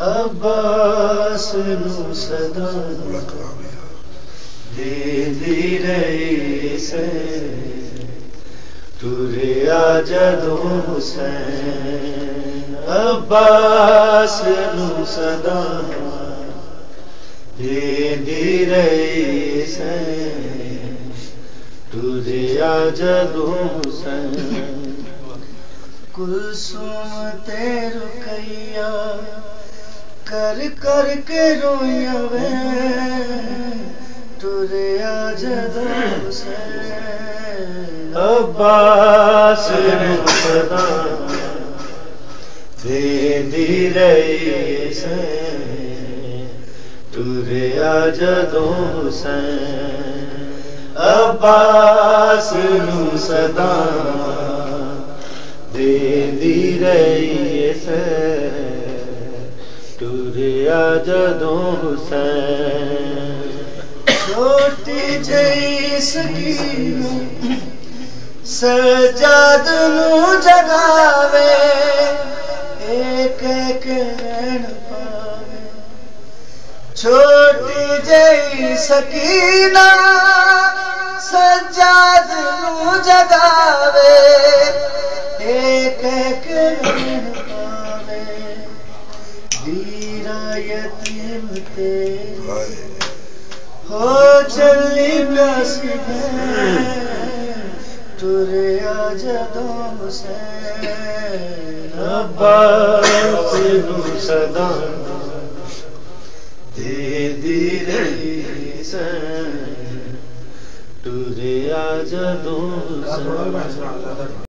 عباس نو صدا دے دی رہی سے تریا جدو حسین عباس نو صدا دے دی رہی سے تریا جدو حسین کلثوم تیر رکیا کر کر کے رویا وے تریا جدو حسین عباس نو صدا دے دی رہی سے تریا جدو حسین عباس نو صدا دے دی رہی سے تریا جدو حسین چھوٹی جئی سکینہ سجاد نو جگاوے ایک ایک رین پاوے چھوٹی جئی سکینہ سجاد نو جگاوے ایک ایک رین پاوے ویرا یتیم تے ہو چلی پیاسی میں تریا جدو حسین عباس نو صدا دے دی رہی سے تریا جدو حسین